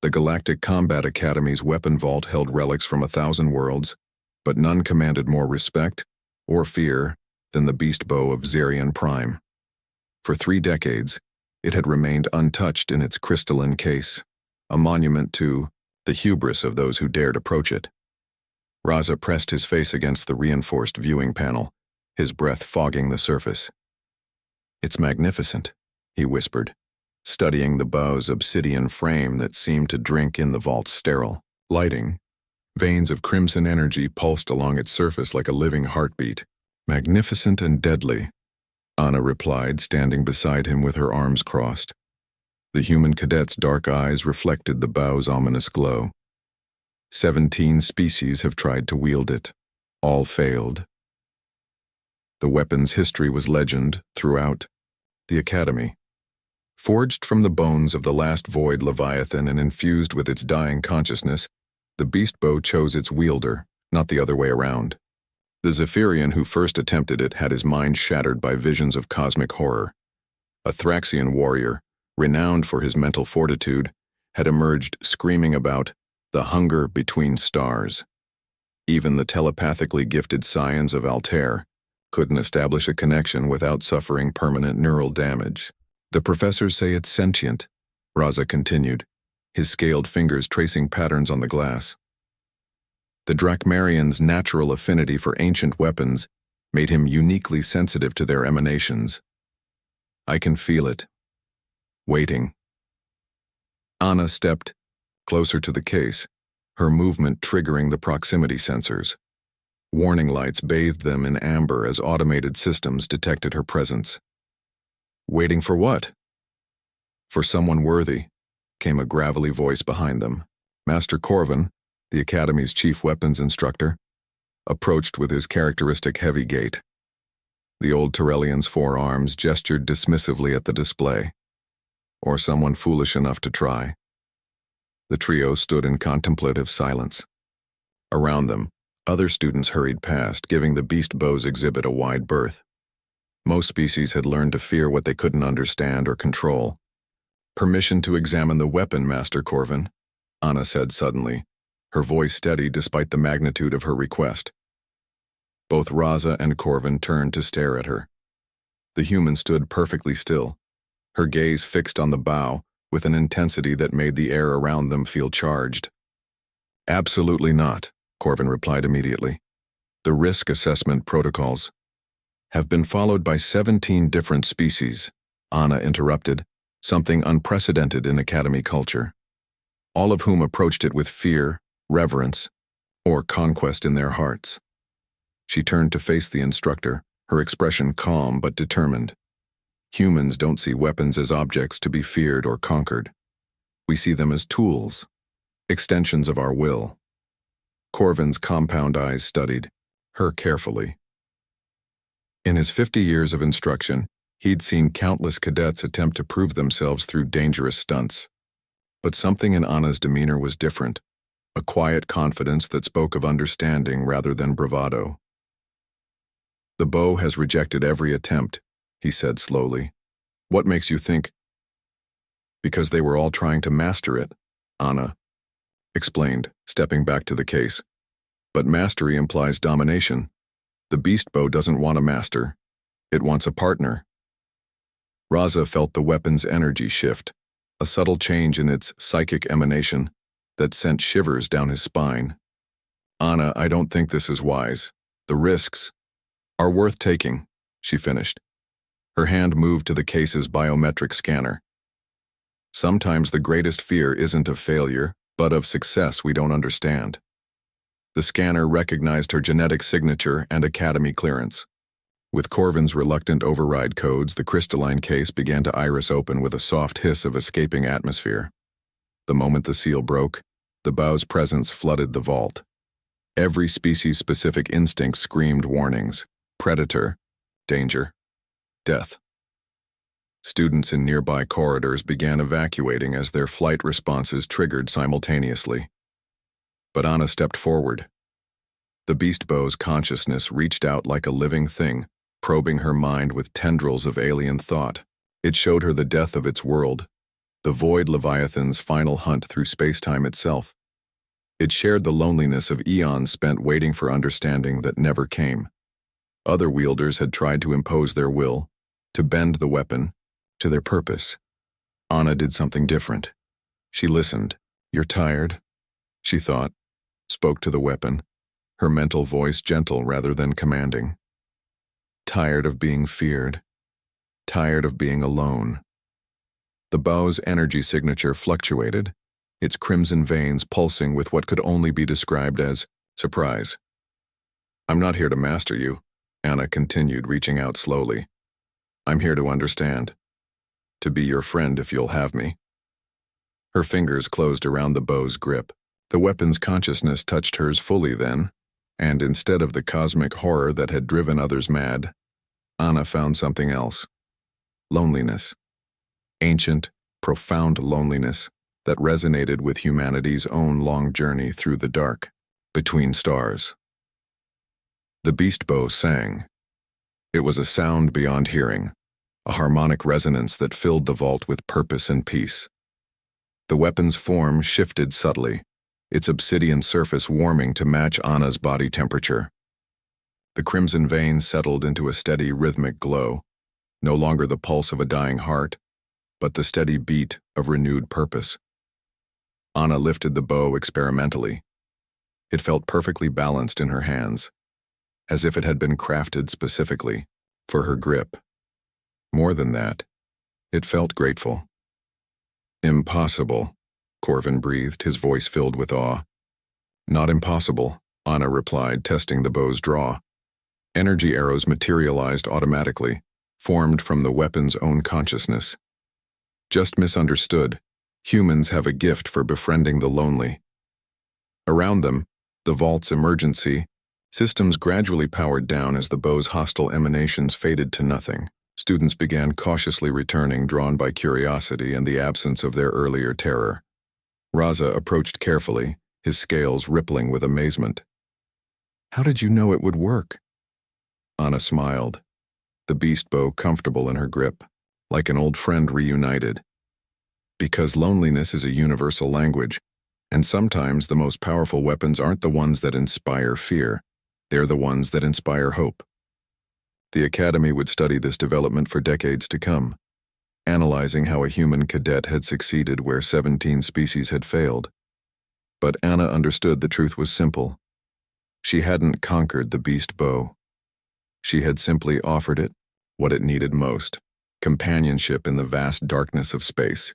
The Galactic Combat Academy's weapon vault held relics from 1,000 worlds, but none commanded more respect or fear than the beast bow of Xerion Prime. For 3 decades, it had remained untouched in its crystalline case, a monument to the hubris of those who dared approach it. Raza pressed his face against the reinforced viewing panel, his breath fogging the surface. "It's magnificent," he whispered, studying the bow's obsidian frame that seemed to drink in the vault's sterile lighting. Veins of crimson energy pulsed along its surface like a living heartbeat. "Magnificent and deadly," Anna replied, standing beside him with her arms crossed. The human cadet's dark eyes reflected the bow's ominous glow. 17 species have tried to wield it. All failed. The weapon's history was legend throughout the Academy. Forged from the bones of the last void Leviathan and infused with its dying consciousness, the beast bow chose its wielder, not the other way around. The Zephyrian who first attempted it had his mind shattered by visions of cosmic horror. A Thraxian warrior, renowned for his mental fortitude, had emerged screaming about the hunger between stars. Even the telepathically gifted scions of Altair couldn't establish a connection without suffering permanent neural damage. "The professors say it's sentient," Raza continued, his scaled fingers tracing patterns on the glass. The Drakmarian's natural affinity for ancient weapons made him uniquely sensitive to their emanations. "I can feel it. Waiting." Anna stepped closer to the case, her movement triggering the proximity sensors. Warning lights bathed them in amber as automated systems detected her presence. "Waiting for what?" "For someone worthy," came a gravelly voice behind them. Master Corvin, the Academy's chief weapons instructor, approached with his characteristic heavy gait. The old Tyrellian's 4 arms gestured dismissively at the display. "Or someone foolish enough to try." The trio stood in contemplative silence. Around them, other students hurried past, giving the beast bow's exhibit a wide berth. Most species had learned to fear what they couldn't understand or control. "Permission to examine the weapon, Master Corvin," Anna said suddenly, her voice steady despite the magnitude of her request. Both Raza and Corvin turned to stare at her. The human stood perfectly still, her gaze fixed on the bow with an intensity that made the air around them feel charged. "Absolutely not," Corvin replied immediately. "The risk assessment protocols have been followed by 17 different species," Anna interrupted, something unprecedented in Academy culture. "All of whom approached it with fear, reverence, or conquest in their hearts." She turned to face the instructor, her expression calm but determined. "Humans don't see weapons as objects to be feared or conquered. We see them as tools, extensions of our will." Corvin's compound eyes studied her carefully. In his 50 years of instruction, he'd seen countless cadets attempt to prove themselves through dangerous stunts. But something in Anna's demeanor was different, a quiet confidence that spoke of understanding rather than bravado. "The bow has rejected every attempt," he said slowly. "What makes you think?" "Because they were all trying to master it," Anna explained, stepping back to the case. "But mastery implies domination. The beast bow doesn't want a master. It wants a partner." Raza felt the weapon's energy shift, a subtle change in its psychic emanation that sent shivers down his spine. "Anna, I don't think this is wise. The risks are worth taking," she finished. Her hand moved to the case's biometric scanner. "Sometimes the greatest fear isn't of failure, but of success we don't understand." The scanner recognized her genetic signature and Academy clearance. With Corvin's reluctant override codes, the crystalline case began to iris open with a soft hiss of escaping atmosphere. The moment the seal broke, the bow's presence flooded the vault. Every species-specific instinct screamed warnings: predator, danger, death. Students in nearby corridors began evacuating as their flight responses triggered simultaneously. But Anna stepped forward. The beast bow's consciousness reached out like a living thing, probing her mind with tendrils of alien thought. It showed her the death of its world, the void Leviathan's final hunt through space-time itself. It shared the loneliness of eons spent waiting for understanding that never came. Other wielders had tried to impose their will, to bend the weapon, to their purpose. Anna did something different. She listened. "You're tired?" she thought, spoke to the weapon, her mental voice gentle rather than commanding. Tired of being feared. Tired of being alone. The bow's energy signature fluctuated, its crimson veins pulsing with what could only be described as surprise. "I'm not here to master you," Anna continued, reaching out slowly. "I'm here to understand. To be your friend if you'll have me." Her fingers closed around the bow's grip. The weapon's consciousness touched hers fully then, and instead of the cosmic horror that had driven others mad, Anna found something else. Loneliness. Ancient, profound loneliness that resonated with humanity's own long journey through the dark, between stars. The beast bow sang. It was a sound beyond hearing, a harmonic resonance that filled the vault with purpose and peace. The weapon's form shifted subtly, its obsidian surface warming to match Anna's body temperature. The crimson veins settled into a steady rhythmic glow, no longer the pulse of a dying heart, but the steady beat of renewed purpose. Anna lifted the bow experimentally. It felt perfectly balanced in her hands, as if it had been crafted specifically for her grip. More than that, it felt grateful. "Impossible," Corvin breathed, his voice filled with awe. "Not impossible," Anna replied, testing the bow's draw. Energy arrows materialized automatically, formed from the weapon's own consciousness. Just misunderstood, humans have a gift for befriending the lonely. Around them, the vault's emergency systems gradually powered down as the bow's hostile emanations faded to nothing. Students began cautiously returning, drawn by curiosity and the absence of their earlier terror. Raza approached carefully, his scales rippling with amazement. "How did you know it would work?" Anna smiled, the beast bow comfortable in her grip, like an old friend reunited. "Because loneliness is a universal language, and sometimes the most powerful weapons aren't the ones that inspire fear, they're the ones that inspire hope." The Academy would study this development for decades to come, analyzing how a human cadet had succeeded where 17 species had failed. But Anna understood the truth was simple. She hadn't conquered the beast bow. She had simply offered it what it needed most: companionship in the vast darkness of space.